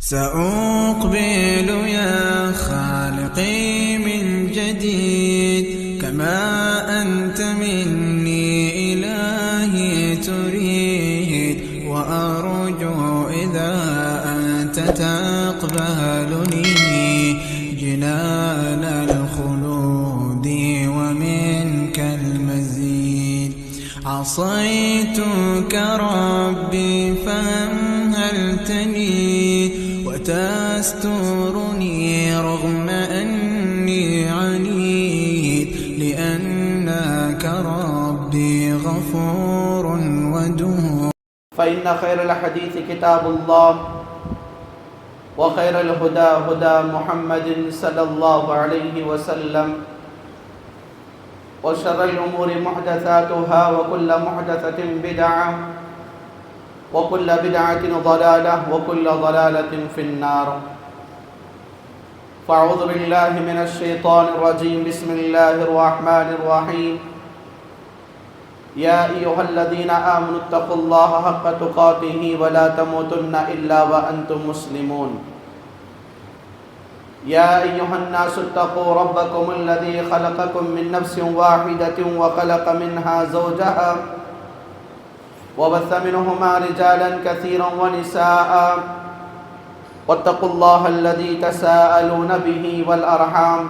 سأقبل يا خالقي من جديد كما أنت مني إلهي تريد، وأرجو إذا أنت تقبلني جنان الخلود ومنك المزيد. عصيتك ربي فأمهلتني وتسترني رغم أني عنيد، لأنك ربي غفور ودود. فإن خير الحديث كتاب الله، وخير الهدى هدى محمد صلى الله عليه وسلم، وشر الأمور محدثاتها، وكل محدثة بدعة، وكل بدعة ضلالة، وكل ضلالة في النار. فأعوذ بالله من الشيطان الرجيم. بسم الله الرحمن الرحيم. يا أيها الذين آمنوا اتقوا الله حق تقاته ولا تموتن إلا وأنتم مسلمون. يا أيها الناس اتقوا ربكم الذي خلقكم من نفس واحدة وخلق منها زوجها وبث منهما رجالا كثيرا ونساء، واتقوا الله الذي تساءلون به والأرحام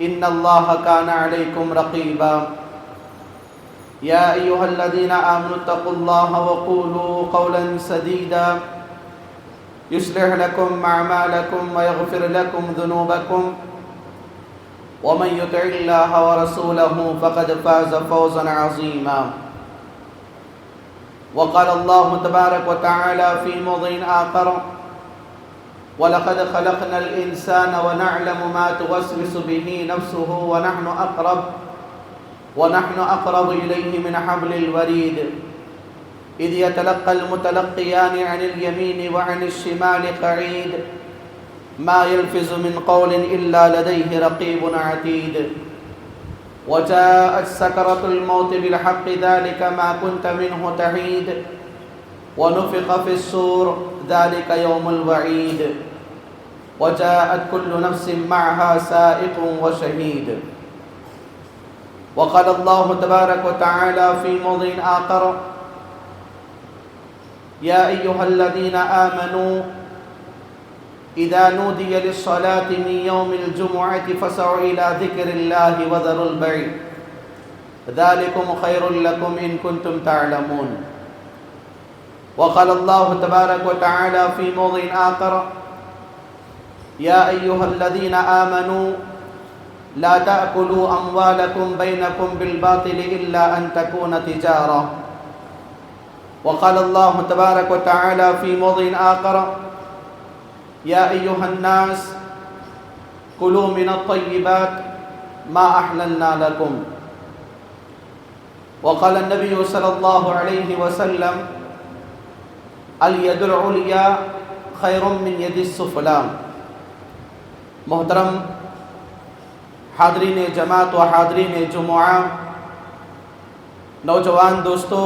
إن الله كان عليكم رقيبا. يا أيها الذين آمنوا اتقوا الله وقولوا قولا سديدا يصلح لكم أعمالكم ويغفر لكم ذنوبكم، ومن يطع الله ورسوله فقد فاز فوزا عظيما. وقال الله تبارك وتعالى في موضع آخر: وَلَقَدْ خَلَقْنَا الْإِنسَانَ وَنَعْلَمُ مَا تُوَسْوِسُ بِهِ نَفْسُهُ وَنَحْنُ أَقْرَبُ إِلَيْهِ مِنْ حَبْلِ الْوَرِيدِ إِذْ يَتَلَقَّى الْمُتَلَقِّيَانِ عَنِ الْيَمِينِ وَعَنِ الشِّمَالِ قَعِيدٌ مَا يَلْفِظُ مِنْ قَوْلٍ إِلَّا لَدَيْهِ رَقِيبٌ عَتِيدٌ. وجاءت سكرة الموت بالحق ذلك ما كنت منه تحيد، ونفخ في الصور ذلك يوم الوعيد، وجاءت كل نفس معها سائق وشهيد. وقال الله تبارك وتعالى في موضع آخر: يا أيها الذين آمنوا إذا نودي للصلاة من يوم الجمعة فاسعوا إلى ذكر الله وذروا البيع ذلكم خير لكم إن كنتم تعلمون. وقال الله تبارك وتعالى في موضع آخر: يا أيها الذين آمنوا لا تأكلوا أموالكم بينكم بالباطل إلا أن تكون تجارة. وقال الله تبارك وتعالى في موضع آخر: يا أيها الناس كلوا من الطيبات ما أحللنا لكم. وقال النبي صلى الله عليه وسلم: اليد العليا خير من يد السفلى. محترم حاضرین جماعت و حاضرین جمعہ، نوجوان دوستو،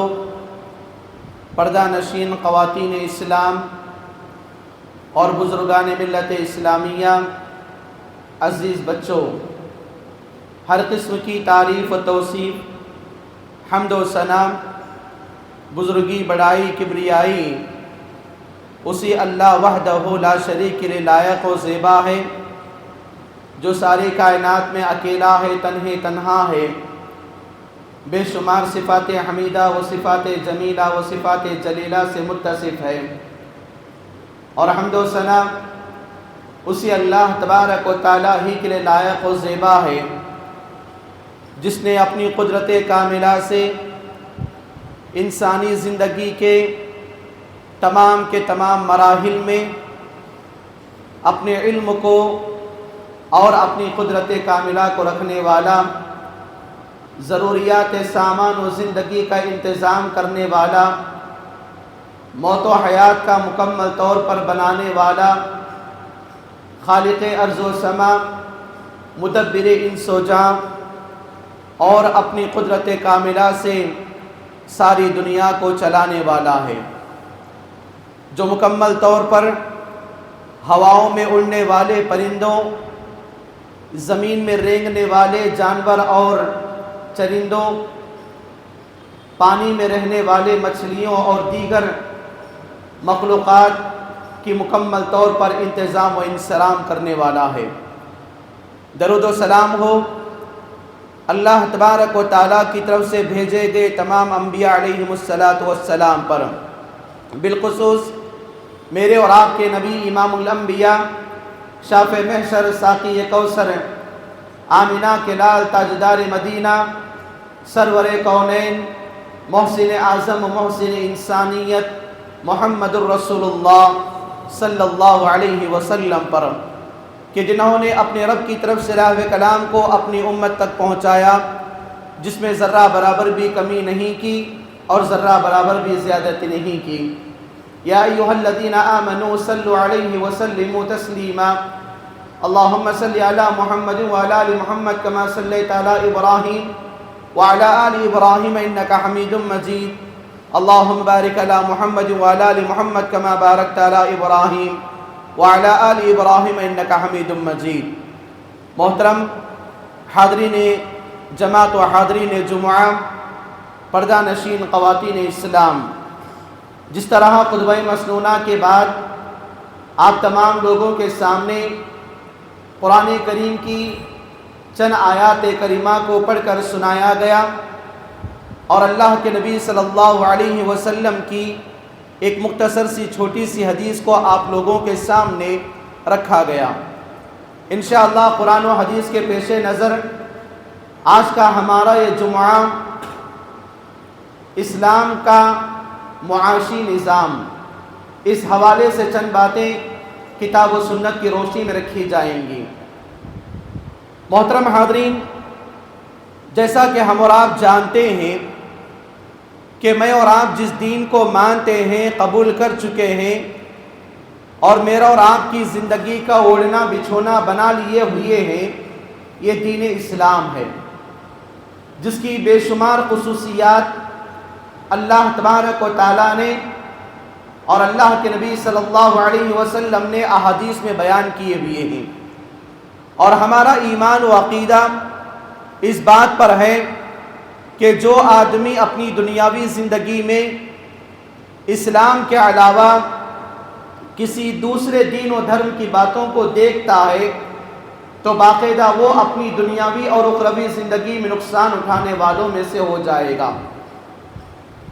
پردہ نشین خواتین اسلام اور بزرگان ملت اسلامیہ، عزیز بچوں، ہر قسم کی تعریف و توصیف، حمد و ثنا، بزرگی، بڑائی، کبریائی اسی اللہ وحدہ لا شریک کے لائق و زیبا ہے، جو ساری کائنات میں اکیلا ہے، تنہا ہے، بے شمار صفات حمیدہ و صفات جمیلہ و صفات جلیلہ سے متصف ہے. اور حمد و ثنا اسی اللہ تبارک و تعالیٰ ہی کے لیے لائق و زیبا ہے، جس نے اپنی قدرت کاملہ سے انسانی زندگی کے تمام مراحل میں اپنے علم کو اور اپنی قدرت کاملہ کو رکھنے والا، ضروریات سامان و زندگی کا انتظام کرنے والا، موت و حیات کا مکمل طور پر بنانے والا، خالق ارض و سما، مدبر انس و جاں، اور اپنی قدرت کاملہ سے ساری دنیا کو چلانے والا ہے، جو مکمل طور پر ہواؤں میں اڑنے والے پرندوں، زمین میں رینگنے والے جانور اور چرندوں، پانی میں رہنے والے مچھلیوں اور دیگر مخلوقات کی مکمل طور پر انتظام و انصرام کرنے والا ہے۔ درود و سلام ہو اللہ تبارک و تعالیٰ کی طرف سے بھیجے گئے تمام انبیاء علیہم السلام پر، بالخصوص میرے اور آپ کے نبی امام الانبیاء، شافع محشر، ساقی کوثر، آمنہ کے لال، تاجدار مدینہ، سرور کونین، محسن اعظم، محسن انسانیت، محمد الرسول اللہ صلی اللہ علیہ وسلم پر، کہ جنہوں نے اپنے رب کی طرف سے راہ کلام کو اپنی امت تک پہنچایا، جس میں ذرہ برابر بھی کمی نہیں کی اور ذرہ برابر بھی زیادتی نہیں کی۔ یا ایھا الذین آمنوا صلوا علیہ وسلموا تسلیما، اللہم صل علی محمد وعلی آل محمد کما صلیت علی ابراہیم وعلی آل ابراہیم انک حمید مجید، اللہم بارک علی محمد وعلی آل محمد کما بارکت علی ابراہیم وعلی آل ابراہیم انک حمید مجید۔ محترم حاضرین جماعت و حاضرین جمعہ، پردہ نشین خواتین اسلام، جس طرح خطبہ مسنونہ کے بعد آپ تمام لوگوں کے سامنے قرآن کریم کی چند آیات کریمہ کو پڑھ کر سنایا گیا اور اللہ کے نبی صلی اللہ علیہ وسلم کی ایک مختصر سی چھوٹی سی حدیث کو آپ لوگوں کے سامنے رکھا گیا، انشاءاللہ قرآن و حدیث کے پیش نظر آج کا ہمارا یہ جمعہ اسلام کا معاشی نظام، اس حوالے سے چند باتیں کتاب و سنت کی روشنی میں رکھی جائیں گی۔ محترم حاضرین، جیسا کہ ہم اور آپ جانتے ہیں کہ میں اور آپ جس دین کو مانتے ہیں، قبول کر چکے ہیں اور میرا اور آپ کی زندگی کا اوڑھنا بچھونا بنا لیے ہوئے ہیں، یہ دین اسلام ہے، جس کی بے شمار خصوصیات اللہ تبارک و تعالیٰ نے اور اللہ کے نبی صلی اللہ علیہ وسلم نے احادیث میں بیان کیے ہوئے ہیں، اور ہمارا ایمان و عقیدہ اس بات پر ہے کہ جو آدمی اپنی دنیاوی زندگی میں اسلام کے علاوہ کسی دوسرے دین و دھرم کی باتوں کو دیکھتا ہے تو باقاعدہ وہ اپنی دنیاوی اور اخروی زندگی میں نقصان اٹھانے والوں میں سے ہو جائے گا۔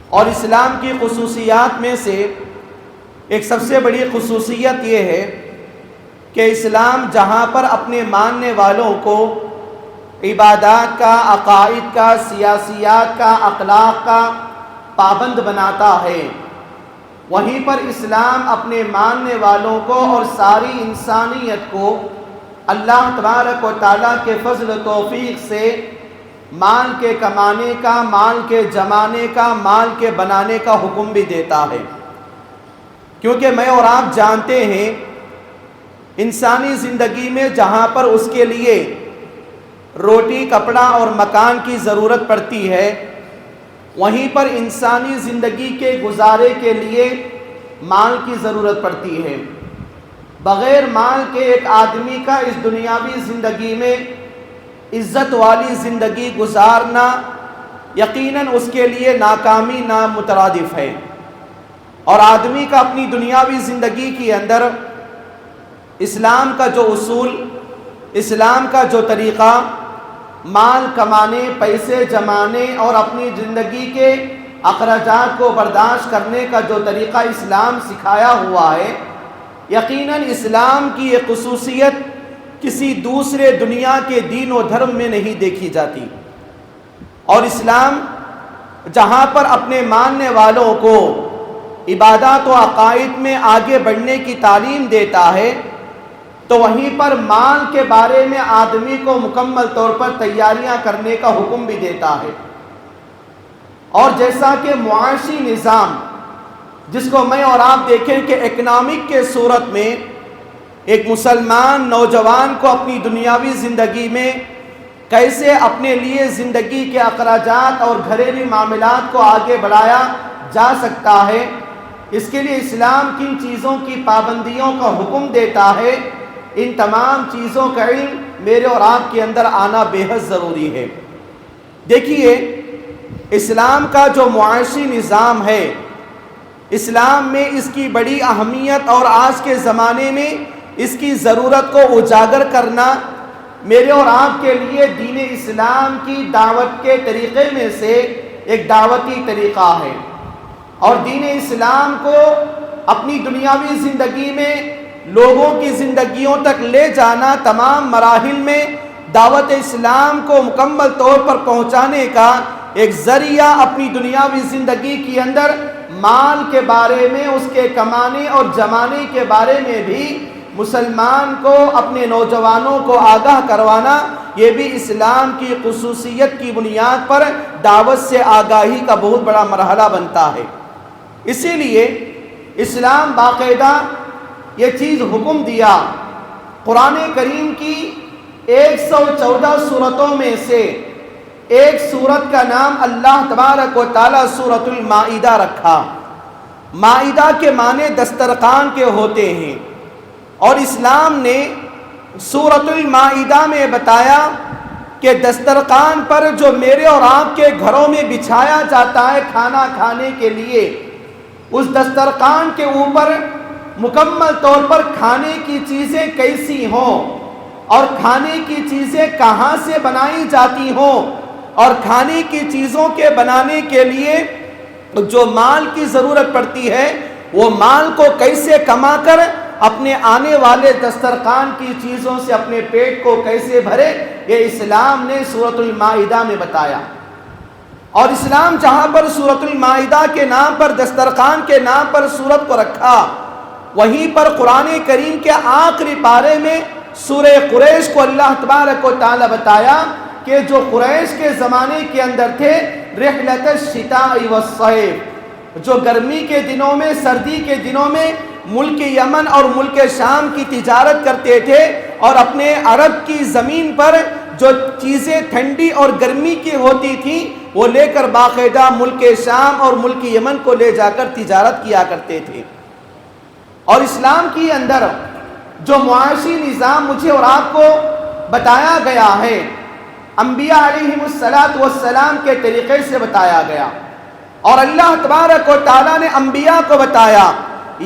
اور اسلام کی خصوصیات میں سے ایک سب سے بڑی خصوصیت یہ ہے کہ اسلام جہاں پر اپنے ماننے والوں کو عبادات کا، عقائد کا، سیاسیات کا، اخلاق کا پابند بناتا ہے، وہیں پر اسلام اپنے ماننے والوں کو اور ساری انسانیت کو اللہ تبارک و تعالیٰ کے فضل و توفیق سے مال کے کمانے کا، مال کے جمانے کا، مال کے بنانے کا حکم بھی دیتا ہے، کیونکہ میں اور آپ جانتے ہیں انسانی زندگی میں جہاں پر اس کے لیے روٹی، کپڑا اور مکان کی ضرورت پڑتی ہے، وہیں پر انسانی زندگی کے گزارے کے لیے مال کی ضرورت پڑتی ہے۔ بغیر مال کے ایک آدمی کا اس دنیاوی زندگی میں عزت والی زندگی گزارنا یقیناً اس کے لیے ناکامی نامترادف ہے، اور آدمی کا اپنی دنیاوی زندگی کے اندر اسلام کا جو اصول، اسلام کا جو طریقہ مال کمانے، پیسے جمانے اور اپنی زندگی کے اخراجات کو برداشت کرنے کا جو طریقہ اسلام سکھایا ہوا ہے، یقیناً اسلام کی یہ خصوصیت کسی دوسرے دنیا کے دین و دھرم میں نہیں دیکھی جاتی۔ اور اسلام جہاں پر اپنے ماننے والوں کو عبادات و عقائد میں آگے بڑھنے کی تعلیم دیتا ہے تو وہیں پر مال کے بارے میں آدمی کو مکمل طور پر تیاریاں کرنے کا حکم بھی دیتا ہے۔ اور جیسا کہ معاشی نظام، جس کو میں اور آپ دیکھیں کہ اکنامک کے صورت میں ایک مسلمان نوجوان کو اپنی دنیاوی زندگی میں کیسے اپنے لیے زندگی کے اخراجات اور گھریلو معاملات کو آگے بڑھایا جا سکتا ہے، اس کے لیے اسلام کن چیزوں کی پابندیوں کا حکم دیتا ہے، ان تمام چیزوں کا علم میرے اور آپ کے اندر آنا بے حد ضروری ہے۔ دیکھیے، اسلام کا جو معاشی نظام ہے، اسلام میں اس کی بڑی اہمیت اور آج کے زمانے میں اس کی ضرورت کو اجاگر کرنا میرے اور آپ کے لیے دین اسلام کی دعوت کے طریقے میں سے ایک دعوتی طریقہ ہے، اور دین اسلام کو اپنی دنیاوی زندگی میں لوگوں کی زندگیوں تک لے جانا، تمام مراحل میں دعوت اسلام کو مکمل طور پر پہنچانے کا ایک ذریعہ اپنی دنیاوی زندگی کے اندر مال کے بارے میں، اس کے کمانے اور جمانے کے بارے میں بھی مسلمان کو، اپنے نوجوانوں کو آگاہ کروانا، یہ بھی اسلام کی خصوصیت کی بنیاد پر دعوت سے آگاہی کا بہت بڑا مرحلہ بنتا ہے۔ اسی لیے اسلام باقاعدہ یہ چیز حکم دیا، قرآن کریم کی 114 سورتوں میں سے ایک سورت کا نام اللہ تبارک و تعالی سورۃ المائدہ رکھا۔ مائدہ کے معنی دسترخوان کے ہوتے ہیں، اور اسلام نے سورۃ المائدہ میں بتایا کہ دسترخوان پر جو میرے اور آپ کے گھروں میں بچھایا جاتا ہے کھانا کھانے کے لیے، اس دسترخوان کے اوپر مکمل طور پر کھانے کی چیزیں کیسی ہوں، اور کھانے کی چیزیں کہاں سے بنائی جاتی ہوں، اور کھانے کی چیزوں کے بنانے کے لیے جو مال کی ضرورت پڑتی ہے، وہ مال کو کیسے کما کر اپنے آنے والے دسترخوان کی چیزوں سے اپنے پیٹ کو کیسے بھرے، یہ اسلام نے سورۃ المائدہ میں بتایا۔ اور اسلام جہاں پر سورۃ المائدہ کے نام پر، دسترخوان کے نام پر سورت کو رکھا، وہیں پر قرآن کریم کے آخری پارے میں سورہ قریش کو اللہ تبارک و تعالی بتایا کہ جو قریش کے زمانے کے اندر تھے، رحلۃ الشتاء والصیف، جو گرمی کے دنوں میں، سردی کے دنوں میں ملک یمن اور ملک شام کی تجارت کرتے تھے، اور اپنے عرب کی زمین پر جو چیزیں ٹھنڈی اور گرمی کی ہوتی تھیں وہ لے کر باقاعدہ ملک شام اور ملک یمن کو لے جا کر تجارت کیا کرتے تھے۔ اور اسلام کے اندر جو معاشی نظام مجھے اور آپ کو بتایا گیا ہے، انبیاء علیہم السلام کے طریقے سے بتایا گیا، اور اللہ تبارک و تعالیٰ نے انبیاء کو بتایا،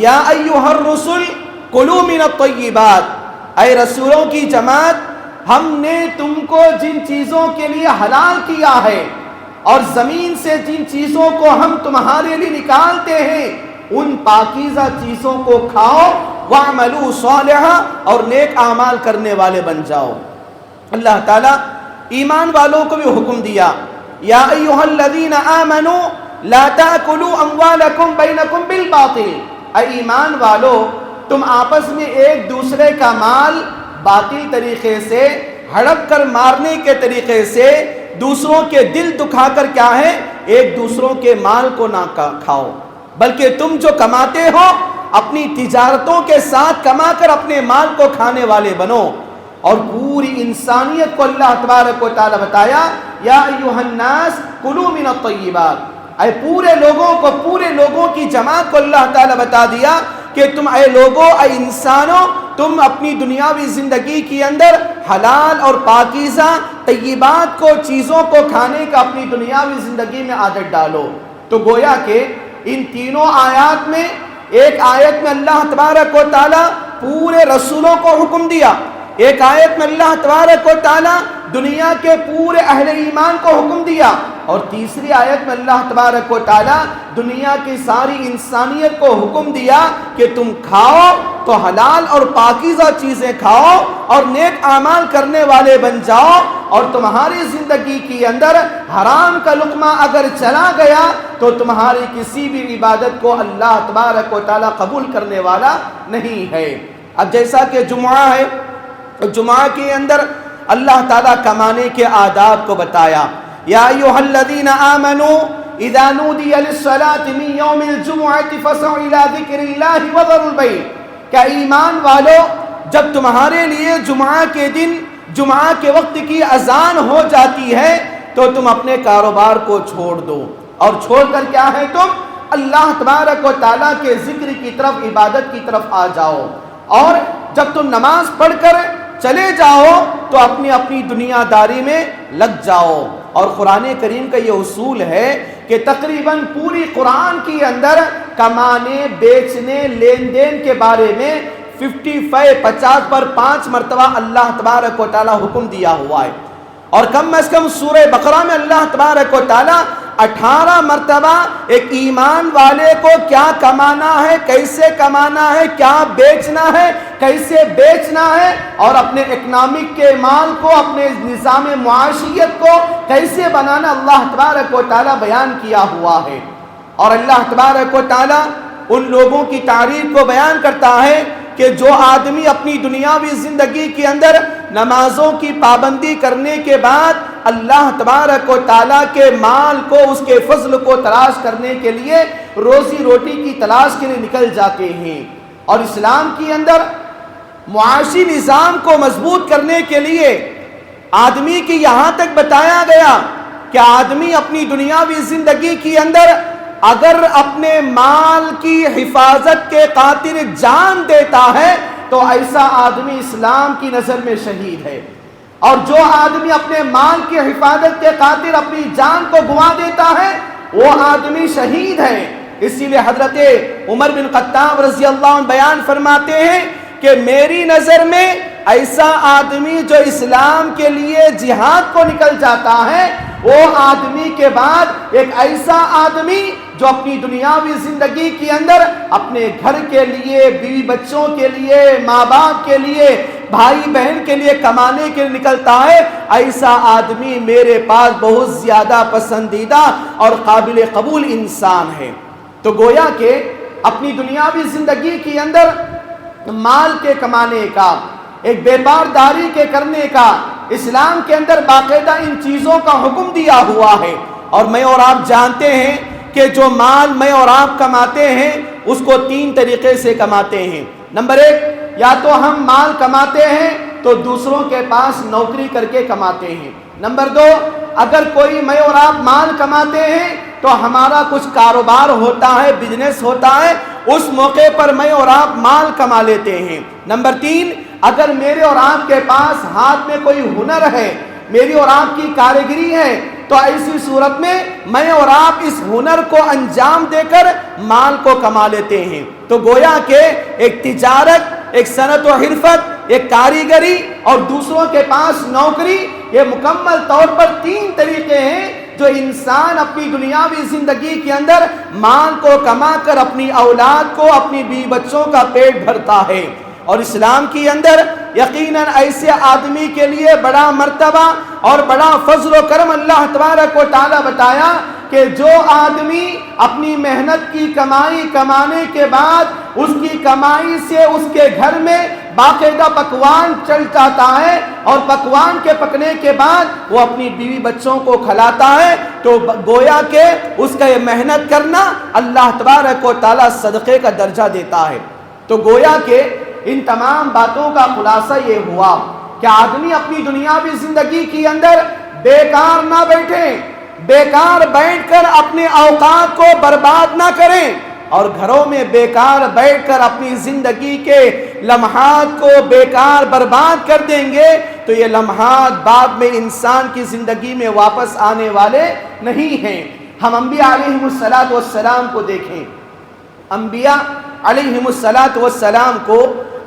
یا ایھا الرسل کلوا من الطیبات، اے رسولوں کی جماعت، ہم نے تم کو جن چیزوں کے لیے حلال کیا ہے اور زمین سے جن چیزوں کو ہم تمہارے لیے نکالتے ہیں، ان پاکیزہ چیزوں کو کھاؤ، وَاعْمَلُوا صَالِحًا، اور نیک اعمال کرنے والے بن جاؤ۔ اللہ تعالیٰ ایمان والوں کو بھی حکم دیا، یا ایھا الذین آمنوا لا تأکلوا اموالکم بینکم بالباطل، اے ایمان والو، تم آپس میں ایک دوسرے کا مال باطل طریقے سے ہڑپ کر، مارنے کے طریقے سے، دوسروں کے دل دکھا کر کیا ہے، ایک دوسروں کے مال کو نہ کھاؤ، بلکہ تم جو کماتے ہو اپنی تجارتوں کے ساتھ کما کر اپنے مال کو کھانے والے بنو۔ اور پوری انسانیت کو اللہ تبارک و تعالی بتایا، یا ایھا الناس کلوا من الطیبات، اے پورے لوگوں کو، پورے لوگوں کی جماعت کو اللہ تعالی بتا دیا کہ تم اے لوگوں، اے انسانوں، تم اپنی دنیاوی زندگی کے اندر حلال اور پاکیزہ طیبات کو، چیزوں کو کھانے کا اپنی دنیاوی زندگی میں عادت ڈالو۔ تو گویا کہ ان تینوں آیات میں، ایک آیت میں اللہ تبارک و تعالی پورے رسولوں کو حکم دیا، ایک آیت میں اللہ تبارک و تعالی دنیا کے پورے اہل ایمان کو حکم دیا، اور تیسری آیت میں اللہ تبارک و تعالی دنیا کی ساری انسانیت کو حکم دیا کہ تم کھاؤ تو حلال اور پاکیزہ چیزیں کھاؤ اور نیک اعمال کرنے والے بن جاؤ، اور تمہاری زندگی کے اندر حرام کا لقمہ اگر چلا گیا تو تمہاری کسی بھی عبادت کو اللہ تبارک و تعالی قبول کرنے والا نہیں ہے۔ اب جیسا کہ جمعہ ہے، جمعہ کے اندر اللہ تعالیٰ کمانے کے آداب کو بتایا، یا ایھا الذین آمنوا اذا نودی للصلاۃ من یوم الجمعۃ فاسعوا الی ذکر اللہ وذروا البیع، کہ ایمان والو، جب تمہارے لیے جمعہ کے دن، جمعہ کے وقت کی اذان ہو جاتی ہے تو تم اپنے کاروبار کو چھوڑ دو، اور چھوڑ کر کیا ہے، تم اللہ تبارک و تعالیٰ کے ذکر کی طرف، عبادت کی طرف آ جاؤ، اور جب تم نماز پڑھ کر چلے جاؤ تو اپنی اپنی دنیا داری میں لگ جاؤ۔ اور قرآن کریم کا یہ اصول ہے کہ تقریباً پوری قرآن کے اندر کمانے، بیچنے، لین دین کے بارے میں 50 پر 5 مرتبہ اللہ تبارک و تعالیٰ حکم دیا ہوا ہے، اور کم از کم سورہ بقرہ میں اللہ تبارک و تعالیٰ 18 مرتبہ ایک ایمان والے کو کیا کمانا ہے، کیسے کمانا ہے، کیا بیچنا ہے، کیسے بیچنا ہے، اور اپنے اکنامک کے مال کو، اپنے نظام معاشیت کو کیسے بنانا، اللہ تبارک و تعالیٰ بیان کیا ہوا ہے۔ اور اللہ تبارک و تعالیٰ ان لوگوں کی تعریف کو بیان کرتا ہے کہ جو آدمی اپنی دنیاوی زندگی کے اندر نمازوں کی پابندی کرنے کے بعد اللہ تبارک و تعالیٰ کے مال کو، اس کے فضل کو تلاش کرنے کے لیے، روزی روٹی کی تلاش کے لیے نکل جاتے ہیں، اور اسلام کے اندر معاشی نظام کو مضبوط کرنے کے لیے آدمی کی یہاں تک بتایا گیا کہ آدمی اپنی دنیاوی زندگی کے اندر اگر اپنے مال کی حفاظت کے خاطر جان دیتا ہے تو ایسا آدمی اسلام کی نظر میں شہید ہے، اور جو آدمی اپنے مال کی حفاظت کے خاطر اپنی جان کو گنوا دیتا ہے وہ آدمی شہید ہے۔ اسی لیے حضرت عمر بن خطاب رضی اللہ عنہ بیان فرماتے ہیں کہ میری نظر میں ایسا آدمی جو اسلام کے لیے جہاد کو نکل جاتا ہے، وہ آدمی کے بعد ایک ایسا آدمی جو اپنی دنیاوی زندگی کے اندر اپنے گھر کے لیے، بیوی بچوں کے لیے، ماں باپ کے لیے، بھائی بہن کے لیے کمانے کے لیے نکلتا ہے، ایسا آدمی میرے پاس بہت زیادہ پسندیدہ اور قابل قبول انسان ہے۔ تو گویا کہ اپنی دنیاوی زندگی کے اندر مال کے کمانے کا، ایک بیپار داری کے کرنے کا، اسلام کے اندر باقاعدہ ان چیزوں کا حکم دیا ہوا ہے۔ اور میں اور آپ جانتے ہیں کہ جو مال میں اور آپ کماتے ہیں اس کو 3 طریقے سے کماتے ہیں۔ نمبر 1، یا تو ہم مال کماتے ہیں تو دوسروں کے پاس نوکری کر کے کماتے ہیں۔ نمبر 2، اگر کوئی میں اور آپ مال کماتے ہیں تو ہمارا کچھ کاروبار ہوتا ہے، بزنس ہوتا ہے، اس موقع پر میں اور آپ مال کما لیتے ہیں۔ نمبر 3، اگر میرے اور آپ کے پاس ہاتھ میں کوئی ہنر ہے، میری اور آپ کی کاریگری ہے، تو ایسی صورت میں اور آپ اس ہنر کو انجام دے کر مال کو کما لیتے ہیں۔ تو گویا کہ ایک تجارت، ایک صنعت و حرفت، ایک کاریگری اور دوسروں کے پاس نوکری، یہ مکمل طور پر 3 طریقے ہیں جو انسان اپنی دنیاوی زندگی کے اندر مال کو کما کر اپنی اولاد کو، اپنی بیوی بچوں کا پیٹ بھرتا ہے۔ اور اسلام کے اندر یقیناً ایسے آدمی کے لیے بڑا مرتبہ اور بڑا فضل و کرم اللہ تبارک و تعالیٰ بتایا کہ جو آدمی اپنی محنت کی کمائی کمانے کے بعد اس کی کمائی سے اس کے گھر میں باقاعدہ پکوان چل جاتا ہے، اور پکوان کے پکنے کے بعد وہ اپنی بیوی بچوں کو کھلاتا ہے، تو گویا کہ اس کا یہ محنت کرنا اللہ تبارک و تعالیٰ صدقے کا درجہ دیتا ہے۔ تو گویا کہ ان تمام باتوں کا خلاصہ یہ ہوا کہ آدمی اپنی دنیاوی زندگی کے اندر بیکار نہ بیٹھے، بیکار بیٹھ کر اپنے اوقات کو برباد نہ کریں، اور گھروں میں بیکار بیٹھ کر اپنی زندگی کے لمحات کو بیکار برباد کر دیں گے تو یہ لمحات بعد میں انسان کی زندگی میں واپس آنے والے نہیں ہیں۔ ہم انبیاء علیہم السلام کو دیکھیں، انبیاء علیہم السلام کو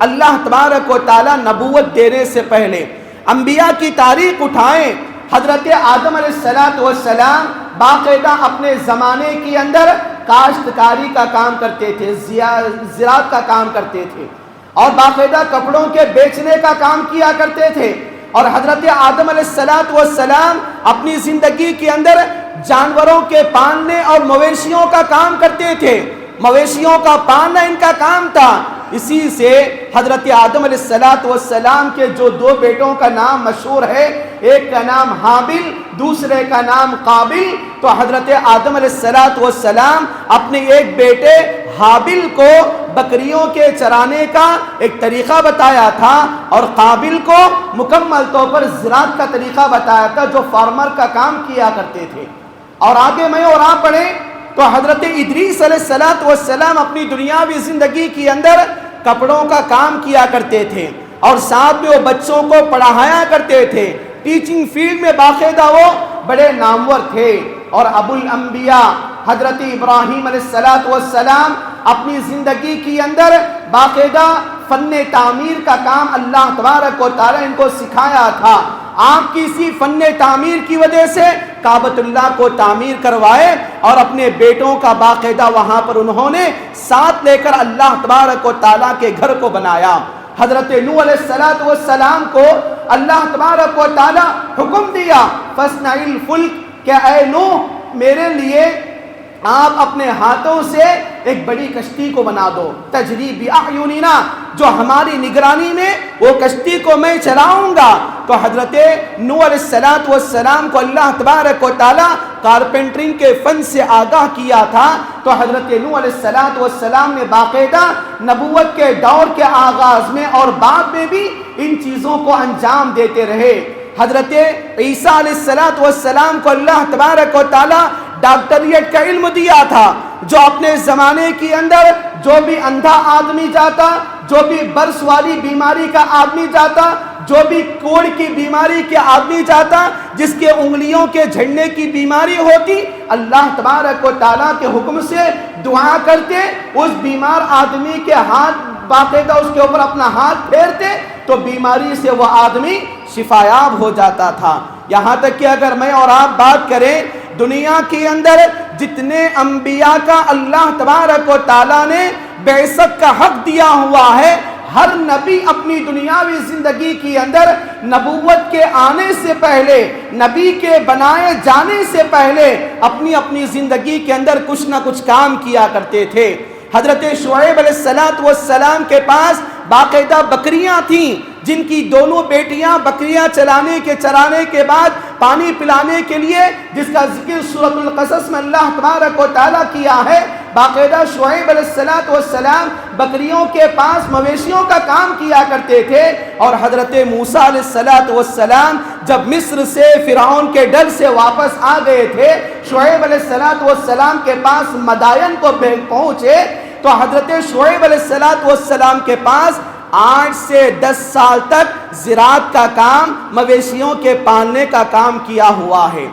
اللہ تبارک و تعالیٰ نبوت دینے سے پہلے انبیاء کی تاریخ اٹھائیں۔ حضرت آدم علیہ السلام باقاعدہ اپنے زمانے کے اندر کاشتکاری کا کام کرتے تھے، زراعت کا کام کرتے تھے، اور باقاعدہ کپڑوں کے بیچنے کا کام کیا کرتے تھے۔ اور حضرت آدم علیہ السلام اپنی زندگی کے اندر جانوروں کے پالنے اور مویشیوں کا کام کرتے تھے، مویشیوں کا پالنا ان کا کام تھا۔ اسی سے حضرت آدم علیہ السلام کے جو 2 بیٹوں کا نام مشہور ہے، ایک کا نام حابل، دوسرے کا نام قابل، تو حضرت آدم علیہ السلام اپنے ایک بیٹے حابل کو بکریوں کے چرانے کا ایک طریقہ بتایا تھا، اور قابل کو مکمل طور پر زراعت کا طریقہ بتایا تھا، جو فارمر کا کام کیا کرتے تھے۔ اور آگے میں اور آپ پڑھیں تو حضرت ادریس علیہ السلام اپنی دنیاوی زندگی کے اندر کپڑوں کا کام کیا کرتے تھے اور ساتھ میں وہ بچوں کو پڑھایا کرتے تھے. ٹیچنگ فیلڈ میں باقاعدہ وہ بڑے نامور تھے. اور ابو الانبیاء حضرت ابراہیم علیہ السلام اپنی زندگی کے اندر باقاعدہ فن تعمیر کا کام اللہ تبارک و تعالی ان کو سکھایا تھا. آپ کی اسی فن تعمیر کی وجہ سے کعبۃ اللہ کو تعمیر کروائے اور اپنے بیٹوں کا باقاعدہ وہاں پر انہوں نے ساتھ لے کر اللہ تبارک و تعالیٰ کے گھر کو بنایا. حضرت نوح علیہ السلام کو اللہ تبارک و تعالیٰ حکم دیا فَاصْنَعِ الْفُلْكَ کہ اے نوح میرے لیے آپ اپنے ہاتھوں سے ایک بڑی کشتی کو بنا دو. تجری بِأَعْيُنِنَا جو ہماری نگرانی میں وہ کشتی کو میں چلاؤں گا. تو حضرت نوح علیہ السلام کو اللہ تبارک و تعالیٰ کارپینٹرنگ کے فن سے آگاہ کیا تھا. تو حضرت نوح علیہ السلام نے باقاعدہ نبوت کے دور کے آغاز میں اور بعد میں بھی ان چیزوں کو انجام دیتے رہے. حضرت عیسیٰ علیہ السلام کو اللہ تبارک و تعالیٰ ڈاکٹریٹ کا علم دیا تھا. جو اپنے زمانے کے اندر جو بھی اندھا آدمی جاتا, جو بھی برس والی بیماری کا آدمی جاتا, جو بھی کوڑ کی بیماری کے آدمی جاتا, جس کے انگلیوں کے جھڑنے کی بیماری ہوتی, اللہ تبارک و تعالیٰ کے حکم سے دعا کرتے, اس بیمار آدمی کے ہاتھ باقاعدہ اس کے اوپر اپنا ہاتھ پھیرتے تو بیماری سے وہ آدمی شفایاب ہو جاتا تھا. یہاں تک کہ اگر میں اور آپ بات کریں دنیا کے اندر جتنے انبیاء کا اللہ تبارک و تعالیٰ نے بعثت کا حق دیا ہوا ہے, ہر نبی اپنی دنیاوی زندگی کے اندر نبوت کے آنے سے پہلے, نبی کے بنائے جانے سے پہلے اپنی اپنی زندگی کے اندر کچھ نہ کچھ کام کیا کرتے تھے. حضرت شعیب علیہ السلام کے پاس باقاعدہ بکریاں تھیں, جن کی دونوں بیٹیاں بکریاں چرانے کے بعد پانی پلانے کے لیے, جس کا ذکر سورۃ القصص میں اللہ تبارک و تعالیٰ کیا ہے. باقاعدہ شعیب علیہ السلام بکریوں کے پاس مویشیوں کا کام کیا کرتے تھے. اور حضرت موسیٰ علیہ السلام جب مصر سے فرعون کے ڈر سے واپس آ گئے تھے, شعیب علیہ السلام کے پاس مدائن کو پہنچے تو حضرت شعیب علیہ السلام کے پاس 8 سے 10 سال تک زراعت کا کام, مویشیوں کے پالنے کا کام کیا ہوا ہے.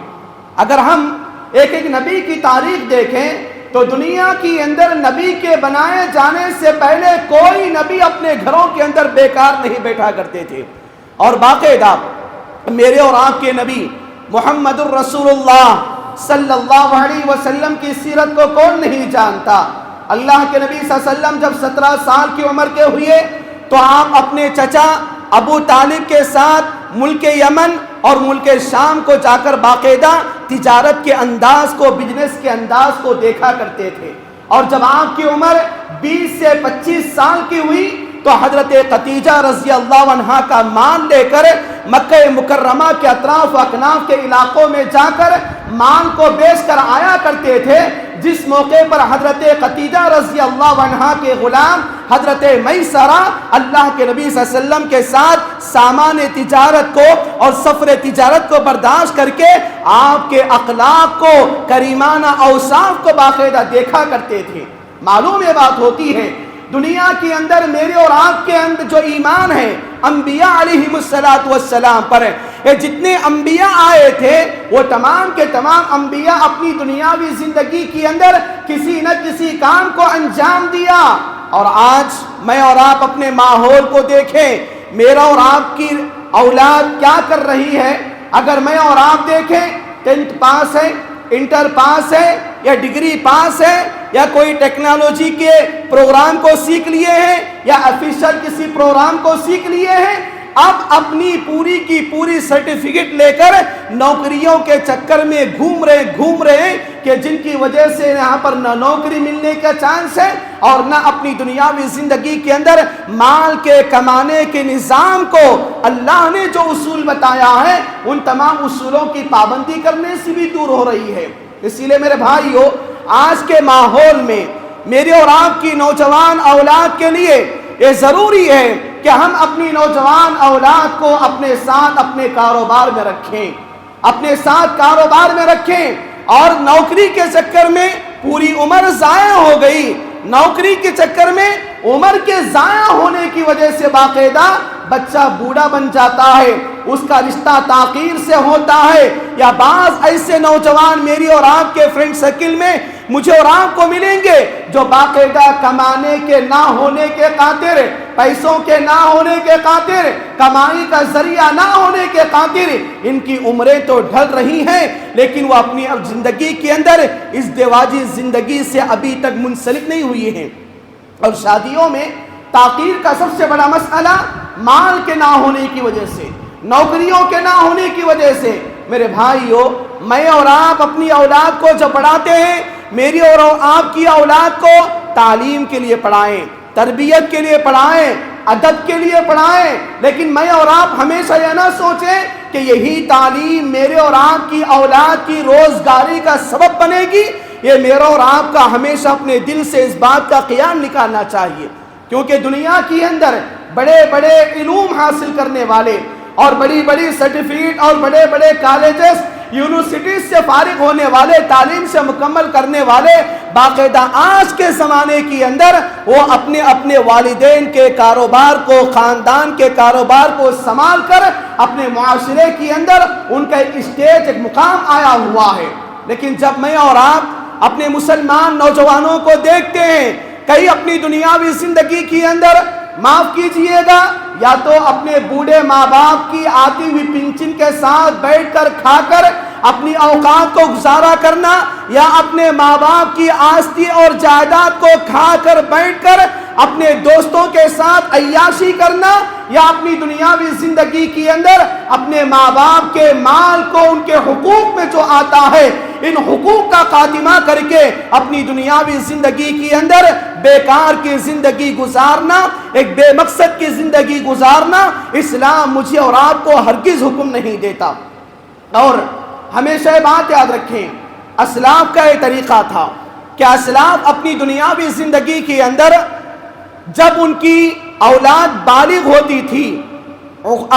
اگر ہم ایک ایک نبی کی تاریخ دیکھیں تو دنیا کے اندر نبی کے بنائے جانے سے پہلے کوئی نبی اپنے گھروں کے اندر بیکار نہیں بیٹھا کرتے تھے. اور باقاعدہ میرے اور آپ کے نبی محمد الرسول اللہ صلی اللہ علیہ وسلم کی سیرت کو کون نہیں جانتا. اللہ کے نبی صلی اللہ علیہ وسلم جب 17 سال کی عمر کے ہوئے تو آپ اپنے چچا ابو طالب کے ساتھ ملک یمن اور ملک شام کو جا کر باقاعدہ تجارت کے انداز کو, بزنس کے انداز کو دیکھا کرتے تھے. اور جب آپ کی عمر 20 سے 25 سال کی ہوئی تو حضرت خدیجہ رضی اللہ عنہا کا مال لے کر مکہ مکرمہ کے اطراف و اکناف کے علاقوں میں جا کر مال کو بیچ کر آیا کرتے تھے. جس موقع پر حضرت خدیجہ رضی اللہ عنہا کے غلام حضرت میسرہ اللہ کے نبی صلی اللہ علیہ وسلم کے ساتھ سامان تجارت کو اور سفر تجارت کو برداشت کر کے آپ کے اخلاق کو, کریمانہ اوصاف کو باقاعدہ دیکھا کرتے تھے. معلوم یہ بات ہوتی ہے دنیا کے اندر میرے اور آپ کے اندر جو ایمان ہے انبیاء علیہم السلام پر ہے. یہ جتنے انبیاء آئے تھے وہ تمام کے تمام انبیاء اپنی دنیاوی زندگی کے اندر کسی نہ کسی کام کو انجام دیا. اور آج میں اور آپ اپنے ماحول کو دیکھیں, میرا اور آپ کی اولاد کیا کر رہی ہے. اگر میں اور آپ دیکھیں 10th پاس ہے, انٹر پاس ہے یا ڈگری پاس ہے یا کوئی ٹیکنالوجی کے پروگرام کو سیکھ لیے ہیں یا آفیشل کسی پروگرام کو سیکھ لیے ہیں, اب اپنی پوری کی پوری سرٹیفکیٹ لے کر نوکریوں کے چکر میں گھوم رہے ہیں کہ جن کی وجہ سے یہاں پر نہ نوکری ملنے کا چانس ہے اور نہ اپنی دنیاوی زندگی کے اندر مال کے کمانے کے نظام کو اللہ نے جو اصول بتایا ہے ان تمام اصولوں کی پابندی کرنے سے بھی دور ہو رہی ہے. اسی لیے میرے بھائیو, آج کے ماحول میں میرے اور آپ کی نوجوان اولاد کے لیے یہ ضروری ہے کہ ہم اپنی نوجوان اولاد کو اپنے ساتھ اپنے کاروبار میں رکھیں, اور نوکری کے چکر میں پوری عمر ضائع ہو گئی، نوکری کے چکر میں عمر کے ضائع ہونے کی وجہ سے باقاعدہ بچہ بوڑھا بن جاتا ہے، اس کا رشتہ تاخیر سے ہوتا ہے، یا بعض ایسے نوجوان میری اور آپ کے فرینڈ سرکل میں مجھے اور آپ کو ملیں گے جو باقاعدہ کمانے کے نہ ہونے کے خاطر، پیسوں کے نہ ہونے کے خاطر، کمائی کا ذریعہ نہ ہونے کے خاطر ان کی عمریں تو ڈھل رہی ہیں، لیکن وہ اپنی زندگی کے اندر اس دیواجی زندگی سے ابھی تک منسلک نہیں ہوئی ہیں۔ اور شادیوں میں تاخیر کا سب سے بڑا مسئلہ مال کے نہ ہونے کی وجہ سے، نوکریوں کے نہ ہونے کی وجہ سے۔ میرے بھائیو، میں اور آپ اپنی اولاد کو جب پڑھاتے ہیں، میری اور آپ کی اولاد کو تعلیم کے لیے پڑھائیں، تربیت کے لیے پڑھائیں، ادب کے لیے پڑھائیں، لیکن میں اور آپ ہمیشہ یہ نہ سوچیں کہ یہی تعلیم میرے اور آپ کی اولاد کی روزگاری کا سبب بنے گی۔ یہ میرا اور آپ کا ہمیشہ اپنے دل سے اس بات کا خیال نکالنا چاہیے، کیونکہ دنیا کے اندر بڑے بڑے علوم حاصل کرنے والے اور بڑی بڑی سرٹیفکیٹ اور بڑے بڑے کالجز یونیورسٹیز سے فارغ ہونے والے، تعلیم سے مکمل کرنے والے باقاعدہ آج کے زمانے کے اندر وہ اپنے والدین کے کاروبار کو، خاندان کے کاروبار کو سنبھال کر اپنے معاشرے کے اندر ان کا ایک اسٹیج، ایک مقام آیا ہوا ہے۔ لیکن جب میں اور آپ اپنے مسلمان نوجوانوں کو دیکھتے ہیں، کئی اپنی دنیاوی زندگی کے اندر، معاف کیجئے گا، یا تو اپنے بوڑھے ماں باپ کی آتی ہوئی پنشن کے ساتھ بیٹھ کر کھا کر اپنی اوقات کو گزارا کرنا، یا اپنے ماں باپ کی آستی اور جائیداد کو کھا کر بیٹھ کر اپنے دوستوں کے ساتھ عیاشی کرنا، یا اپنی دنیاوی زندگی کے اندر اپنے ماں باپ کے مال کو ان کے حقوق میں جو آتا ہے ان حقوق کا خاتمہ کر کے اپنی دنیاوی زندگی کے اندر بیکار کی زندگی گزارنا، ایک بے مقصد کی زندگی گزارنا، اسلام مجھے اور آپ کو ہرگز حکم نہیں دیتا۔ اور ہمیشہ یہ بات یاد رکھیں، اسلاف کا یہ طریقہ تھا کہ اسلاف اپنی دنیاوی زندگی کے اندر جب ان کی اولاد بالغ ہوتی تھی،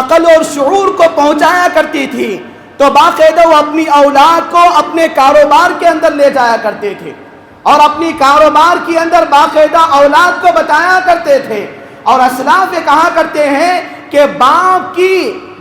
عقل اور شعور کو پہنچایا کرتی تھی، تو باقاعدہ وہ اپنی اولاد کو اپنے کاروبار کے اندر لے جایا کرتے تھے، اور اپنی کاروبار کے اندر باقاعدہ اولاد کو بتایا کرتے تھے۔ اور اسلاف یہ کہا کرتے ہیں کہ باپ کی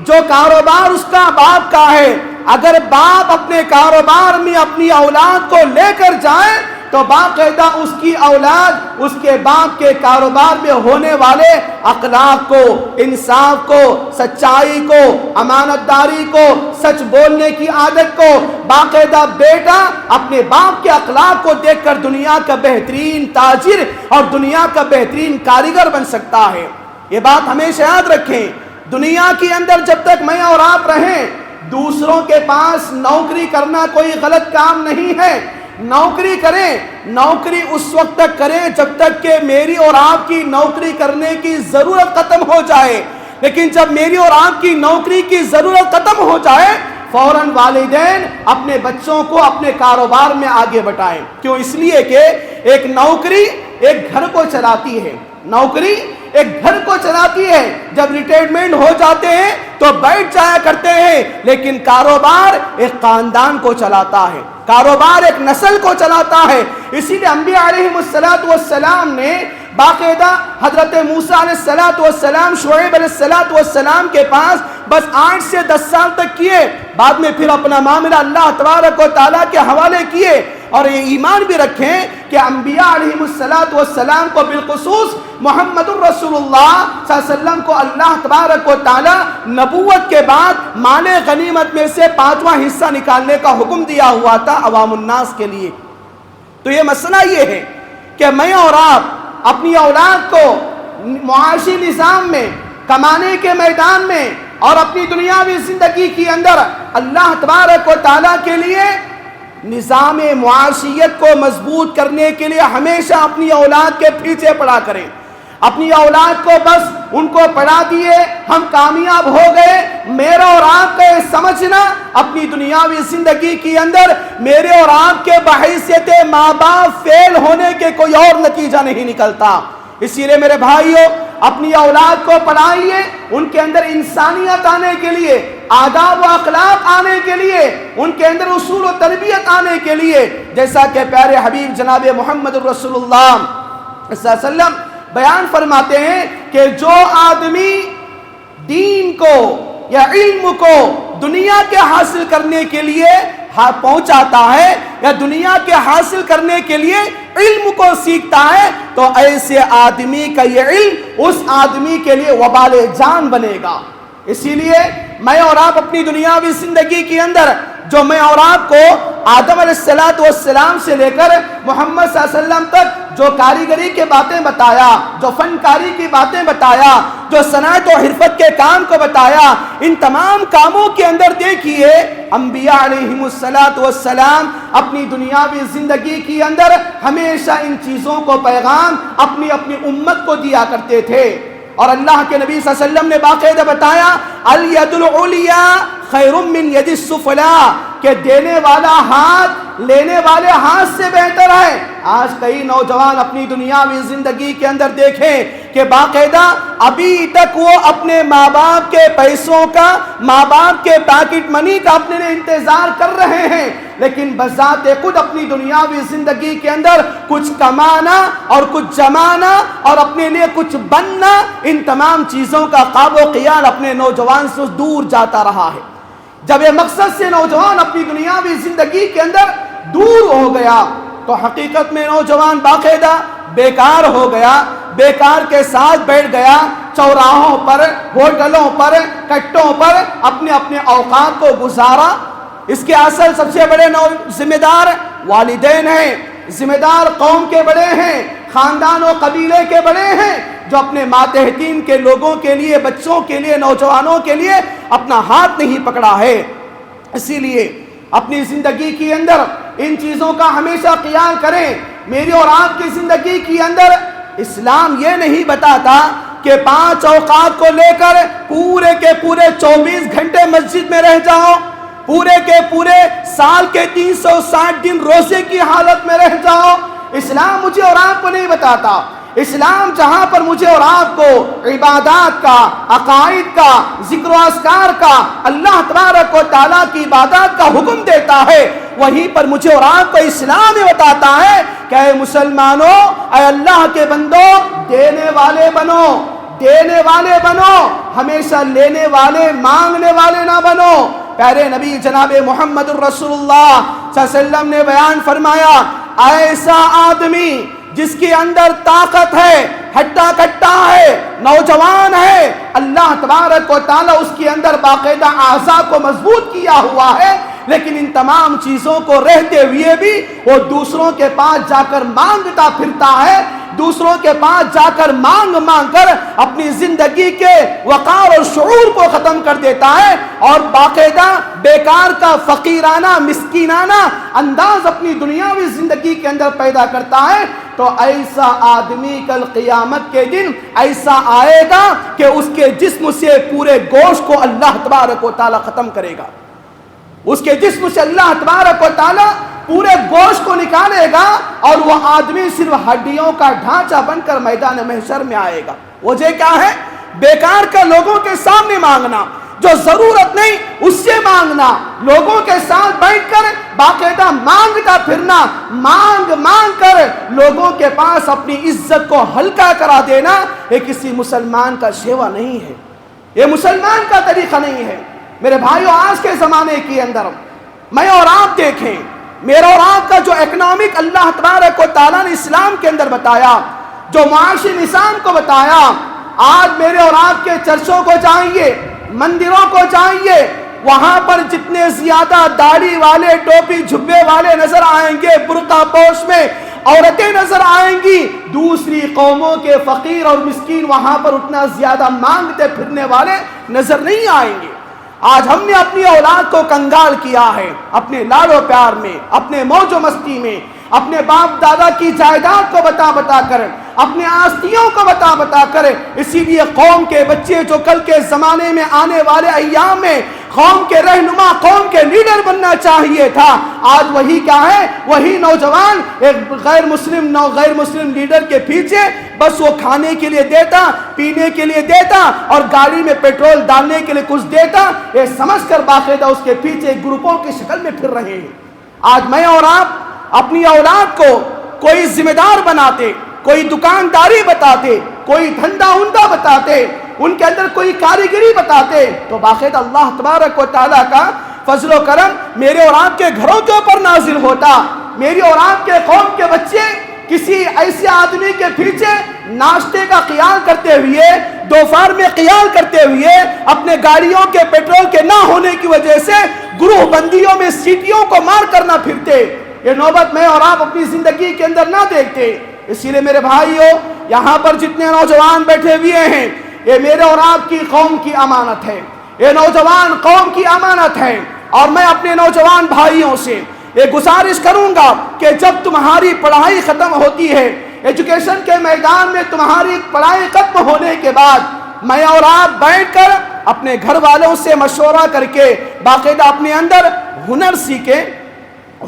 جو کاروبار اس کا باپ کا ہے، اگر باپ اپنے کاروبار میں اپنی اولاد کو لے کر جائے تو باقاعدہ اس کی اولاد اس کے باپ کے کاروبار میں ہونے والے اخلاق کو، انصاف کو، سچائی کو، امانت داری کو، سچ بولنے کی عادت کو، باقاعدہ بیٹا اپنے باپ کے اخلاق کو دیکھ کر دنیا کا بہترین تاجر اور دنیا کا بہترین کاریگر بن سکتا ہے۔ یہ بات ہمیشہ یاد رکھیں، دنیا کے اندر جب تک میں اور آپ رہیں، دوسروں کے پاس نوکری کرنا کوئی غلط کام نہیں ہے۔ نوکری کریں، نوکری اس وقت تک کریں جب تک کہ میری اور آپ کی نوکری کرنے کی ضرورت ختم ہو جائے، لیکن جب میری اور آپ کی نوکری کی ضرورت ختم ہو جائے فوراً والدین اپنے بچوں کو اپنے کاروبار میں آگے بٹھائیں۔ کیوں؟ اس لیے کہ ایک نوکری ایک گھر کو چلاتی ہے، نوکری ایک گھر کو چلاتی ہے۔ جب ریٹائرمنٹ ہو جاتے ہیں تو بیٹھ جایا کرتے ہیں، لیکن کاروبار ایک خاندان کو چلاتا ہے، کاروبار ایک نسل کو چلاتا ہے۔ اسی لیے انبیاء علیہم السلام نے باقاعدہ حضرت موسیٰ علیہ السلام، شعیب علیہ السلام کے پاس بس 8 سے 10 سال تک کیے، بعد میں پھر اپنا معاملہ اللہ تبارک و تعالیٰ کے حوالے کیے۔ اور یہ ایمان بھی رکھیں کہ انبیاء علیہم السلام کو بالخصوص محمد الرسول اللہ صلی اللہ علیہ وسلم کو اللہ تبارک و تعالیٰ نبوت کے بعد مال غنیمت میں سے 5واں حصہ نکالنے کا حکم دیا ہوا تھا عوام الناس کے لیے۔ تو یہ مسئلہ یہ ہے کہ میں اور آپ اپنی اولاد کو معاشی نظام میں، کمانے کے میدان میں اور اپنی دنیاوی زندگی کے اندر اللہ تبارک و تعالیٰ کے لیے نظام معاشیت کو مضبوط کرنے کے لیے ہمیشہ اپنی اولاد کے پیچھے پڑا کریں۔ اپنی اولاد کو بس ان کو پڑھا دیے ہم کامیاب ہو گئے، میرا اور آپ کا یہ سمجھنا اپنی دنیاوی زندگی کے اندر میرے اور آپ کے بحیثیت ماں باپ فیل ہونے کے کوئی اور نتیجہ نہیں نکلتا۔ اسی لیے میرے بھائیوں، اپنی اولاد کو پڑھائیے، ان کے اندر انسانیت آنے کے لیے، آداب و اخلاق آنے کے لیے، ان کے اندر اصول و تربیت آنے کے لیے، جیسا کہ پیارے حبیب جناب محمد رسول اللہ صلی اللہ علیہ وسلم بیان فرماتے ہیں کہ جو آدمی دین کو یا علم کو دنیا کے حاصل کرنے کے لیے پہنچاتا ہے یا دنیا کے حاصل کرنے کے لیے علم کو سیکھتا ہے، تو ایسے آدمی کا یہ علم اس آدمی کے لیے وبال جان بنے گا۔ اسی لیے میں اور آپ اپنی دنیاوی زندگی کے اندر جو میں اور آپ کو آدم علیہ السلام سے لے کر محمد صلی اللہ علیہ وسلم تک جو کاریگری کے باتیں بتایا، جو فنکاری کی باتیں بتایا، جو صنعت و حرفت کے کام کو بتایا، ان تمام کاموں کے اندر دیکھیے انبیاء علیہم السلام اپنی دنیاوی زندگی کے اندر ہمیشہ ان چیزوں کو پیغام اپنی اپنی امت کو دیا کرتے تھے۔ اور اللہ کے نبی صلی اللہ علیہ وسلم نے باقاعدہ بتایا الید العلیٰ خیر من ید السفلیٰ، کہ دینے والا ہاتھ لینے والے ہاتھ سے بہتر ہے۔ آج کئی نوجوان اپنی دنیاوی زندگی کے اندر دیکھیں کہ باقاعدہ ابھی تک وہ اپنے ماں باپ کے پیسوں کا، ماں باپ کے پیکٹ منی کا اپنے لیے انتظار کر رہے ہیں، لیکن بذات خود اپنی دنیاوی زندگی کے اندر کچھ کمانا اور کچھ جمانا اور اپنے لیے کچھ بننا، ان تمام چیزوں کا خواب و خیال اپنے نوجوان سے دور جاتا رہا ہے۔ جب یہ مقصد سے نوجوان اپنی دنیاوی زندگی کے اندر دور ہو گیا تو حقیقت میں نوجوان باقاعدہ بیکار ہو گیا، بیکار کے ساتھ بیٹھ گیا، چوراہوں پر، ہوٹلوں پر، کٹوں پر اپنے اپنے اوقات کو گزارا۔ اس کے اصل سب سے بڑے ذمہ دار والدین ہیں، ذمہ دار قوم کے بڑے ہیں، خاندان و قبیلے کے بڑے ہیں، جو اپنے ماتحتین کے لوگوں کے لیے، بچوں کے لیے، نوجوانوں کے لیے اپنا ہاتھ نہیں پکڑا ہے۔ اسی لیے اپنی زندگی کے اندر ان چیزوں کا ہمیشہ خیال کریں۔ میری اور آپ کی زندگی کے اندر اسلام یہ نہیں بتاتا کہ 5 اوقات کو لے کر پورے کے پورے 24 گھنٹے مسجد میں رہ جاؤ، پورے کے پورے سال کے 360 دن روزے کی حالت میں رہ جاؤ۔ اسلام مجھے اور آپ کو نہیں بتاتا۔ اسلام جہاں پر مجھے اور آپ کو عبادات کا، عقائد کا، ذکر و اذکار کا، اللہ تبارک و تعالیٰ کی عبادات کا حکم دیتا ہے، وہیں پر مجھے اور آپ کو اسلام یہ بتاتا ہے کہ اے مسلمانوں، اے اللہ کے بندو، دینے والے بنو، دینے والے بنو، ہمیشہ لینے والے، مانگنے والے نہ بنو۔ پیارے نبی جناب محمد رسول اللہ صلی اللہ علیہ وسلم نے بیان فرمایا ایسا آدمی جس کے اندر طاقت ہے، ہٹا کٹا ہے، نوجوان ہے، اللہ تبارک و تعالیٰ اس کے اندر باقاعدہ اعضاء کو مضبوط کیا ہوا ہے، لیکن ان تمام چیزوں کو رہتے ہوئے بھی وہ دوسروں کے پاس جا کر مانگتا پھرتا ہے، دوسروں کے پاس جا کر مانگ کر اپنی زندگی کے وقار اور شعور کو ختم کر دیتا ہے اور باقاعدہ بیکار کا فقیرانہ، مسکینانہ انداز اپنی دنیاوی زندگی کے اندر پیدا کرتا ہے۔ تو ایسا آدمی کل قیامت کے دن ایسا آئے گا کہ اس کے جسم سے پورے گوشت کو اللہ تبارک و تعالیٰ ختم کرے گا، اس کے جسم سے اللہ تبارک و تعالیٰ پورے گوشت کو نکالے گا اور وہ آدمی صرف ہڈیوں کا ڈھانچہ بن کر میدان محشر میں آئے گا۔ وجہ کیا ہے؟ بیکار کا لوگوں کے سامنے مانگنا، جو ضرورت نہیں اس سے مانگنا، لوگوں کے ساتھ بیٹھ کر باقاعدہ مانگتا پھرنا، مانگ کر لوگوں کے پاس اپنی عزت کو ہلکا کرا دینا، یہ کسی مسلمان کا شیوا نہیں ہے، یہ مسلمان کا طریقہ نہیں ہے۔ میرے بھائیو، آج کے زمانے کے اندر میں اور آپ دیکھیں، میرا اور آپ کا جو اکنامک اللہ تبارک و تعالیٰ نے اسلام کے اندر بتایا، جو معاشی نظام کو بتایا، آج میرے اور آپ کے چرچوں کو جائیے، مندروں کو جائیے، وہاں پر جتنے زیادہ داڑھی والے، ٹوپی جھبے والے نظر آئیں گے، برقع پوش میں عورتیں نظر آئیں گی، دوسری قوموں کے فقیر اور مسکین وہاں پر اتنا زیادہ مانگتے پھرنے والے نظر نہیں آئیں گے۔ آج ہم نے اپنی اولاد کو کنگال کیا ہے، اپنے لاڈ و پیار میں، اپنے موج و مستی میں، اپنے باپ دادا کی جائیداد کو بتا کر، اپنے آستیوں کو بتا کر، اسی لیے قوم کے بچے جو کل کے زمانے میں آنے والے ایام میں قوم کے رہنما، قوم کے لیڈر بننا چاہیے تھا۔ آج وہی کیا ہے؟ وہی نوجوان ایک غیر مسلم لیڈر کے پیچھے بس وہ کھانے کے لیے دیتا، پینے کے لیے دیتا اور گاڑی میں پیٹرول ڈالنے کے لیے کچھ دیتا، یہ سمجھ کر باقاعدہ اس کے پیچھے گروپوں کی شکل میں پھر رہے ہیں۔ آج میں اور آپ اپنی اولاد کو کوئی ذمہ دار بناتے، کوئی دکانداری بتاتے، کوئی دھندا ہندا بتاتے، ان کے اندر کوئی کاریگری بتاتے، تو باقاعدہ اللہ تبارک و تعالیٰ کا فضل و کرم میرے اور آپ کے گھروں کے اوپر نازل ہوتا۔ میری اور آپ کے قوم کے بچے کسی ایسے آدمی کے پیچھے ناشتے کا خیال کرتے ہوئے، دوپہر میں خیال کرتے ہوئے، اپنے گاڑیوں کے پیٹرول کے نہ ہونے کی وجہ سے گروہ بندیوں میں سیٹیوں کو مار کر نہ پھرتے، یہ نوبت میں اور آپ اپنی زندگی کے اندر نہ دیکھتے۔ اسی لیے میرے بھائیوں، یہاں پر جتنے نوجوان بیٹھے ہوئے ہیں، یہ میرے اور آپ کی قوم کی امانت ہے، یہ نوجوان قوم کی امانت ہے۔ اور میں اپنے نوجوان بھائیوں سے یہ گزارش کروں گا کہ جب تمہاری پڑھائی ختم ہوتی ہے، ایجوکیشن کے میدان میں تمہاری پڑھائی ختم ہونے کے بعد، میں اور آپ بیٹھ کر اپنے گھر والوں سے مشورہ کر کے باقاعدہ اپنے اندر ہنر سیکھیں،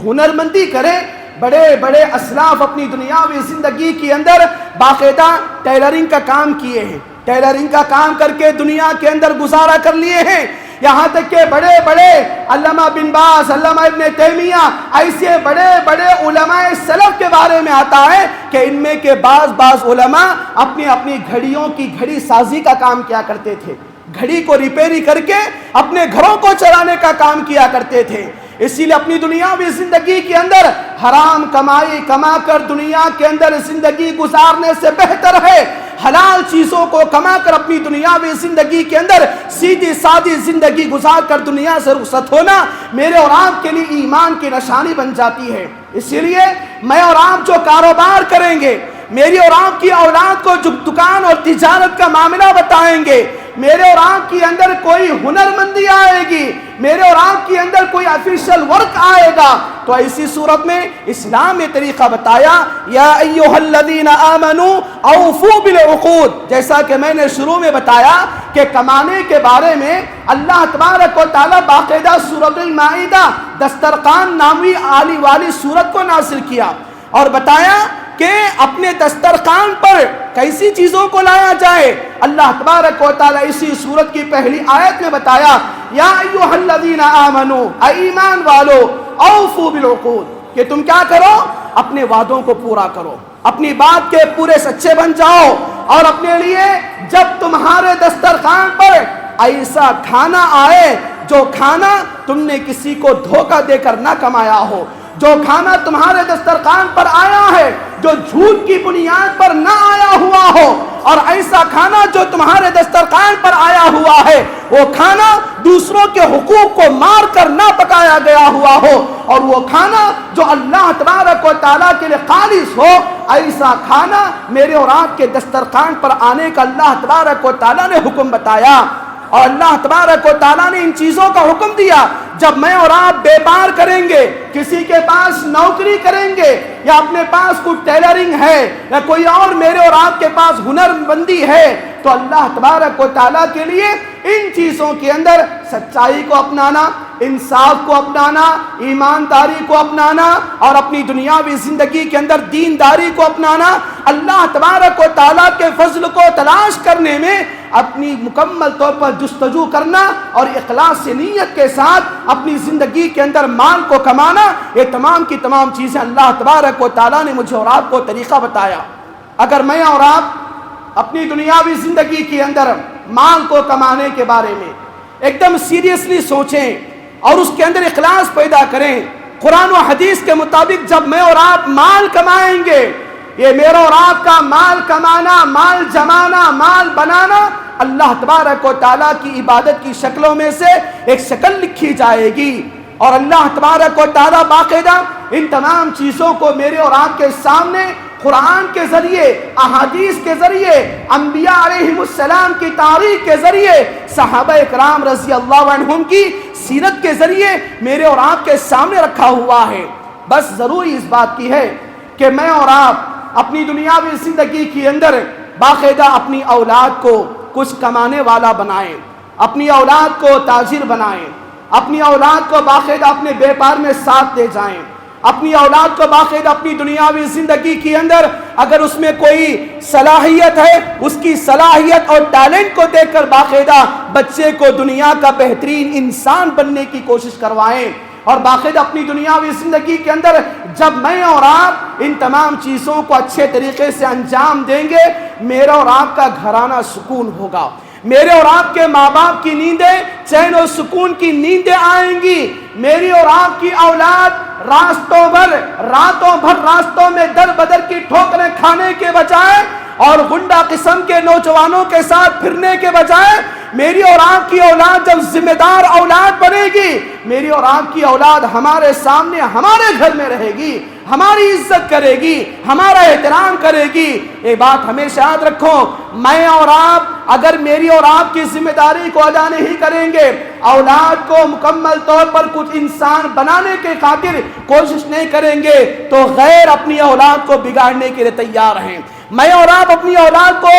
ہنر مندی کریں۔ بڑے بڑے اسلاف اپنی دنیاوی زندگی کے اندر باقاعدہ ٹیلرنگ کا کام کیے ہیں، ٹیلرنگ کا کام کر کے دنیا کے اندر گزارا کر لیے ہیں۔ یہاں تک کہ بڑے بڑے علامہ بن باز، علامہ ابن تیمیہ، ایسے بڑے بڑے علماء سلف کے بارے میں آتا ہے کہ ان میں کے بعض علماء اپنی اپنی گھڑیوں کی گھڑی سازی کا کام کیا کرتے تھے، گھڑی کو ریپیری کر کے اپنے گھروں کو چلانے کا کام کیا کرتے تھے۔ اسی لیے اپنی دنیاوی زندگی کے اندر حرام کمائی کما کر دنیا کے اندر زندگی گزارنے سے بہتر ہے حلال چیزوں کو کما کر اپنی دنیاوی زندگی کے اندر سیدھی سادی زندگی گزار کر دنیا سے رخصت ہونا میرے اور آپ کے لیے ایمان کی نشانی بن جاتی ہے۔ اسی لیے میں اور آپ جو کاروبار کریں گے، میری اور آپ کی اولاد کو جو دکان اور تجارت کا معاملہ بتائیں گے، میرے اور آپ کے اندر کوئی ہنر مندی آئے گی، میرے اور آپ کے اندر کوئی آفیشل ورک آئے گا، تو ایسی صورت میں اسلام نے طریقہ بتایا، یا ایھا الذین آمنوا اوفوا بالعقود۔ جیسا کہ میں نے شروع میں بتایا کہ کمانے کے بارے میں اللہ تبارک و تعالیٰ باقاعدہ سورۃ المائدہ دسترخوان نامی عالی والی سورت کو نازل کیا اور بتایا کہ اپنے دسترخوان پر کیسی چیزوں کو لایا جائے۔ اللہ تبارک و تعالیٰ اسی سورت کی پہلی آیت میں بتایا، یا ایھا الذین آمنوا، اے ایمان والو، اوفوا بالعقود، کہ تم کیا کرو؟ اپنے وعدوں کو پورا کرو، اپنی بات کے پورے سچے بن جاؤ، اور اپنے لیے جب تمہارے دسترخوان پر ایسا کھانا آئے جو کھانا تم نے کسی کو دھوکہ دے کر نہ کمایا ہو، جو کھانا تمہارے دسترخوان پر آیا ہے جو جھوٹ کی بنیاد پر نہ آیا ہوا ہو، اور ایسا کھانا جو تمہارے دسترخوان پر آیا ہوا ہے وہ کھانا دوسروں کے حقوق کو مار کر نہ پکایا گیا ہوا ہو، اور وہ کھانا جو اللہ تبارک و تعالیٰ کے لیے خالص ہو، ایسا کھانا میرے اور آپ کے دسترخوان پر آنے کا اللہ تبارک و تعالیٰ نے حکم بتایا۔ اور اللہ تبارک و تعالیٰ نے ان چیزوں کا حکم دیا۔ جب میں اور آپ بیپار کریں گے، کسی کے پاس نوکری کریں گے، یا اپنے پاس کوئی ٹیلرنگ ہے، یا کوئی اور میرے اور آپ کے پاس ہنر مندی ہے، تو اللہ تبارک و تعالیٰ کے لیے ان چیزوں کے اندر سچائی کو اپنانا، انصاف کو اپنانا، ایمانداری کو اپنانا، اور اپنی دنیاوی زندگی کے اندر دینداری کو اپنانا، اللہ تبارک و تعالیٰ کے فضل کو تلاش کرنے میں اپنی مکمل طور پر جستجو کرنا، اور اخلاص سے نیت کے ساتھ اپنی زندگی کے اندر مال کو کمانا، یہ تمام کی تمام چیزیں اللہ تبارک و تعالیٰ نے مجھے اور آپ کو طریقہ بتایا۔ اگر میں اور آپ اپنی دنیاوی زندگی کے اندر مال کو کمانے کے بارے میں ایک دم سیریسلی سوچیں اور اس کے اندر اخلاص پیدا کریں، قرآن و حدیث کے مطابق جب میں اور آپ مال کمائیں گے، یہ میرا اور آپ کا مال کمانا، مال جمانا، مال بنانا اللہ تبارک و تعالیٰ کی عبادت کی شکلوں میں سے ایک شکل لکھی جائے گی، اور اللہ تبارک و تعالیٰ باقاعدہ ان تمام چیزوں کو میرے اور آپ کے سامنے قرآن کے ذریعے، احادیث کے ذریعے، انبیاء علیہم السلام کی تاریخ کے ذریعے، صحابہ اکرام رضی اللہ عنہم کی سیرت کے ذریعے میرے اور آپ کے سامنے رکھا ہوا ہے۔ بس ضروری اس بات کی ہے کہ میں اور آپ اپنی دنیاوی زندگی کے اندر باقاعدہ اپنی اولاد کو کچھ کمانے والا بنائیں، اپنی اولاد کو تاجر بنائیں، اپنی اولاد کو باقاعدہ اپنے بیپار میں ساتھ لے جائیں، اپنی اولاد کو باقاعدہ اپنی دنیاوی زندگی کے اندر اگر اس میں کوئی صلاحیت ہے اس کی صلاحیت اور ٹیلنٹ کو دیکھ کر باقاعدہ بچے کو دنیا کا بہترین انسان بننے کی کوشش کروائیں، اور باقاعدہ اپنی دنیاوی زندگی کے اندر جب میں اور آپ ان تمام چیزوں کو اچھے طریقے سے انجام دیں گے، میرا اور آپ کا گھرانہ سکون ہوگا، میرے اور آپ کے ماں باپ کی نیندیں چین و سکون کی نیندیں آئیں گی، میری اور آپ کی اولاد راتوں بھر راستوں میں در بدر کی ٹھوکریں کھانے کے بجائے اور غنڈہ قسم کے نوجوانوں کے ساتھ پھرنے کے بجائے میری اور آپ کی اولاد جب ذمہ دار اولاد بنے گی، میری اور آپ کی اولاد ہمارے سامنے ہمارے گھر میں رہے گی، ہماری عزت کرے گی، ہمارا احترام کرے گی۔ یہ بات ہمیشہ یاد رکھو، میں اور آپ اگر میری اور آپ کی ذمہ داری کو ادا نہیں کریں گے، اولاد کو مکمل طور پر کچھ انسان بنانے کے خاطر کوشش نہیں کریں گے، تو غیر اپنی اولاد کو بگاڑنے کے لیے تیار ہیں۔ میں اور آپ اپنی اولاد کو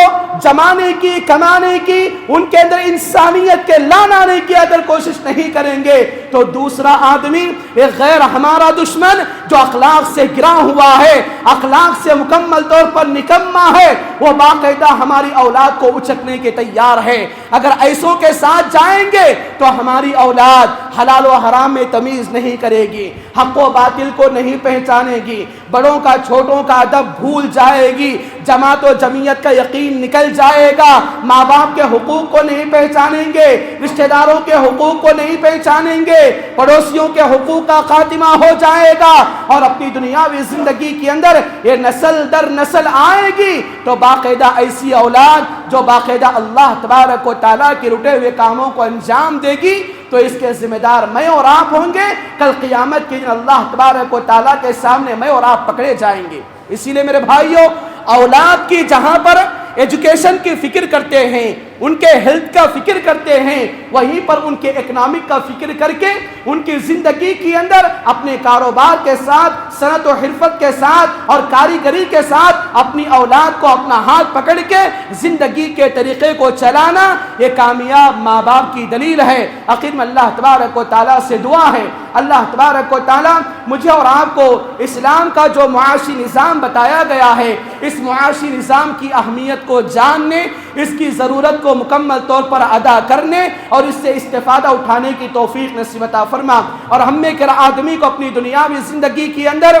جمانے کی، کمانے کی، ان کے اندر انسانیت کے لانے کی اگر کوشش نہیں کریں گے تو دوسرا آدمی ایک غیر ہمارا دشمن جو اخلاق سے گرا ہوا ہے، اخلاق سے مکمل طور پر نکما ہے، وہ باقاعدہ ہماری اولاد کو اچکنے کے تیار ہے۔ اگر ایسوں کے ساتھ جائیں گے تو ہماری اولاد حلال و حرام میں تمیز نہیں کرے گی، حق و باطل کو نہیں پہچانے گی، بڑوں کا چھوٹوں کا ادب بھول جائے گی، جماعت و جمعیت کا یقین نکل جائے گا، ماں باپ کے حقوق کو نہیں پہچانیں گے، رشتہ داروں کے حقوق کو نہیں پہچانیں گے، پڑوسیوں کے حقوق کا خاتمہ ہو جائے گا، اور اپنی دنیاوی زندگی کے اندر یہ نسل در نسل آئے گی تو باقاعدہ ایسی اولاد جو باقاعدہ اللہ تبارک و تعالیٰ کے رٹے ہوئے کاموں کو انجام دے گی تو اس کے ذمہ دار میں اور آپ ہوں گے۔ کل قیامت کے دن اللہ تبارک و تعالیٰ کے سامنے میں اور آپ پکڑے جائیں گے۔ اسی لیے میرے بھائیوں، اولاد کی جہاں پر ایجوکیشن کی فکر کرتے ہیں، ان کے ہیلتھ کا فکر کرتے ہیں، وہیں پر ان کے اکنامک کا فکر کر کے ان کی زندگی کے اندر اپنے کاروبار کے ساتھ، صنعت و حرفت کے ساتھ اور کاریگری کے ساتھ اپنی اولاد کو اپنا ہاتھ پکڑ کے زندگی کے طریقے کو چلانا، یہ کامیاب ماں باپ کی دلیل ہے۔ آخر میں اللہ تبارک و تعالیٰ سے دعا ہے، اللہ تبارک و تعالیٰ مجھے اور آپ کو اسلام کا جو معاشی نظام بتایا گیا ہے، اس معاشی نظام کی اہمیت کو جاننے، اس کی ضرورت کو مکمل طور پر ادا کرنے اور اس سے استفادہ اٹھانے کی توفیق نصیب عطا فرما، اور ہم میں ہر آدمی کو اپنی دنیاوی زندگی کے اندر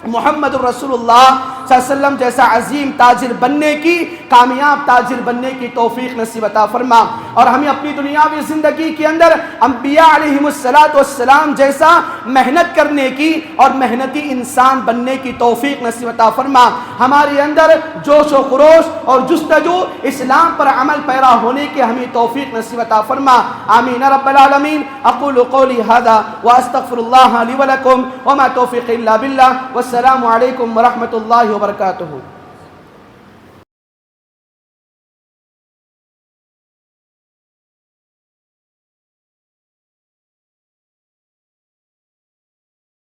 محمد رسول اللہ صلی اللہ علیہ وسلم جیسا عظیم تاجر بننے کی، کامیاب تاجر بننے کی توفیق نصیب عطا فرما، اور ہمیں اپنی دنیاوی زندگی کے اندر انبیاء علیہم السلام جیسا محنت کرنے کی اور محنتی انسان بننے کی توفیق نصیب عطا فرما، ہمارے اندر جوش و خروش اور جستجو اسلام پر عمل پیرا ہونے کی ہمیں توفیق نصیب عطا فرما، آمین رب العالمین۔ اقول قولی ھذا واستغفر اللہ لی ولکم وما توفیق الا باللہ، والسلام علیکم ورحمۃ اللہ وبرکاتہ۔